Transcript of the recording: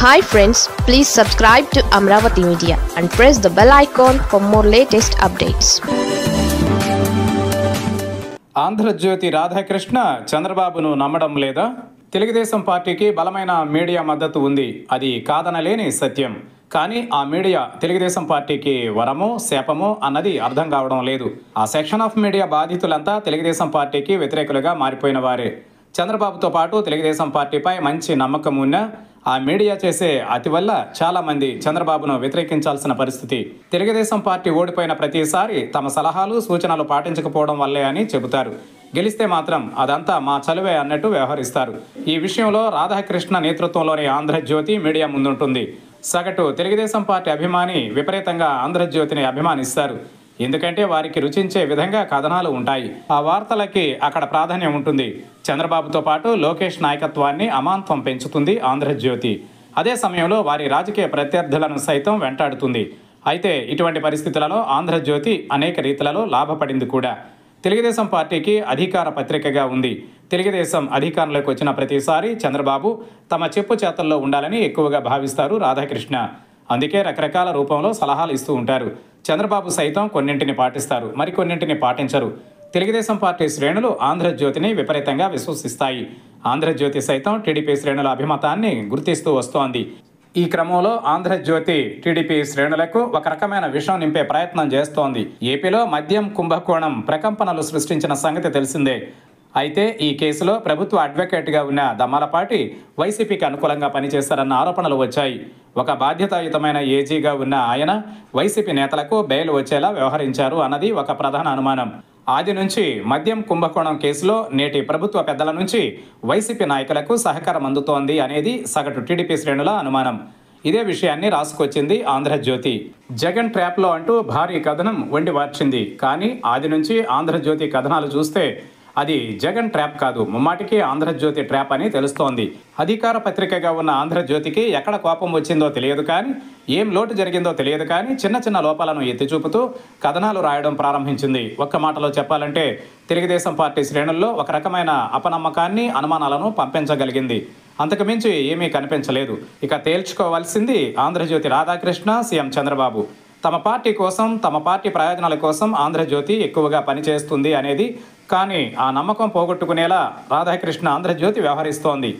Hi friends, please subscribe to Amravati Media and press the bell icon for more latest updates. Andhra Jyothi Radhakrishna చంద్రబాబును నమ్మడం లేదా? తెలుగుదేశం పార్టీకి బలమైన media మద్దతు ఉంది, అది కాదనలేని సత్యం. కానీ ఆ మీడియా తెలుగుదేశం పార్టీకి వరమో శాపమో అన్నది అర్థం కావడం లేదు. ఆ సెక్షన్ ఆఫ్ మీడియా బాధితులంతా తెలుగుదేశం పార్టీకి వ్యతిరేకులుగా మారిపోయిన వారే. చంద్రబాబుతో పాటు తెలుగుదేశం పార్టీపై మంచి నమ్మకం ఉన్నా ఆ మీడియా చేసే అతి వల్ల చాలా మంది చంద్రబాబును వ్యతిరేకించాల్సిన పరిస్థితి. తెలుగుదేశం పార్టీ ఓడిపోయిన ప్రతిసారి తమ సలహాలు సూచనలు పాటించకపోవడం వల్లే అని చెబుతారు. గెలిస్తే మాత్రం అదంతా మా చలువే అన్నట్టు వ్యవహరిస్తారు. ఈ విషయంలో రాధాకృష్ణ నేతృత్వంలోని ఆంధ్రజ్యోతి మీడియా ముందుంటుంది. సగటు తెలుగుదేశం పార్టీ అభిమాని విపరీతంగా ఆంధ్రజ్యోతిని అభిమానిస్తారు. ఎందుకంటే వారికి రుచించే విధంగా కథనాలు ఉంటాయి. ఆ వార్తలకి అక్కడ ప్రాధాన్యం ఉంటుంది. చంద్రబాబుతో పాటు లోకేష్ నాయకత్వాన్ని అమాంతం పెంచుతుంది ఆంధ్రజ్యోతి. అదే సమయంలో వారి రాజకీయ ప్రత్యర్థులను సైతం వెంటాడుతుంది. అయితే ఇటువంటి పరిస్థితులలో ఆంధ్రజ్యోతి అనేక రీతులలో లాభపడింది కూడా. తెలుగుదేశం పార్టీకి అధికార పత్రికగా ఉంది. తెలుగుదేశం అధికారంలోకి వచ్చిన ప్రతిసారి చంద్రబాబు తమ చెప్పు చేతల్లో ఉండాలని ఎక్కువగా భావిస్తారు రాధాకృష్ణ. అందుకే రకరకాల రూపంలో సలహాలు ఇస్తూ ఉంటారు. చంద్రబాబు సైతం కొన్నింటిని పాటిస్తారు, మరికొన్నింటిని పాటించరు. తెలుగుదేశం పార్టీ శ్రేణులు ఆంధ్రజ్యోతిని విపరీతంగా విశ్వసిస్తాయి. ఆంధ్రజ్యోతి సైతం టీడీపీ శ్రేణుల అభిమతాన్ని గుర్తిస్తూ వస్తోంది. ఈ క్రమంలో ఆంధ్రజ్యోతి టీడీపీ శ్రేణులకు ఒక రకమైన విషం నింపే ప్రయత్నం చేస్తోంది. ఏపీలో మద్యం కుంభకోణం ప్రకంపనలు సృష్టించిన సంగతి తెలిసిందే. అయితే ఈ కేసులో ప్రభుత్వ అడ్వకేట్గా ఉన్న దమ్మాలపాటి వైసీపీకి అనుకూలంగా పనిచేశారన్న ఆరోపణలు వచ్చాయి. ఒక బాధ్యతాయుతమైన ఏజీగా ఉన్న ఆయన వైసీపీ నేతలకు బెయిల్ వచ్చేలా వ్యవహరించారు అన్నది ఒక ప్రధాన అనుమానం. ఆది నుంచి మద్యం కుంభకోణం కేసులో నేటి ప్రభుత్వ పెద్దల నుంచి వైసీపీ నాయకులకు సహకారం అందుతోంది అనేది సగటు టీడీపీ శ్రేణుల అనుమానం. ఇదే విషయాన్ని రాసుకొచ్చింది ఆంధ్రజ్యోతి. జగన్ ట్రాప్లో అంటూ భారీ కథనం వండి వార్చింది. కానీ ఆది నుంచి ఆంధ్రజ్యోతి కథనాలు చూస్తే అది జగన్ ట్రాప్ కాదు, ముమ్మాటికి ఆంధ్రజ్యోతి ట్రాప్ అని తెలుస్తోంది. అధికార పత్రికగా ఉన్న ఆంధ్రజ్యోతికి ఎక్కడ కోపం వచ్చిందో తెలియదు కానీ, ఏం లోటు జరిగిందో తెలియదు కానీ చిన్న చిన్న లోపాలను ఎత్తి చూపుతూ కథనాలు రాయడం ప్రారంభించింది. ఒక్క మాటలో చెప్పాలంటే తెలుగుదేశం పార్టీ శ్రేణుల్లో ఒక రకమైన అపనమ్మకాన్ని, అనుమానాలను పంపించగలిగింది. అంతకుమించి ఏమీ కనిపించలేదు. ఇక తేల్చుకోవాల్సింది ఆంధ్రజ్యోతి రాధాకృష్ణ, సీఎం చంద్రబాబు. తమ పార్టీ కోసం, తమ పార్టీ ప్రయోజనాల కోసం ఆంధ్రజ్యోతి ఎక్కువగా పనిచేస్తుంది అనేది. కానీ ఆ నమ్మకం పోగొట్టుకునేలా రాధాకృష్ణ ఆంధ్రజ్యోతి వ్యవహరిస్తోంది.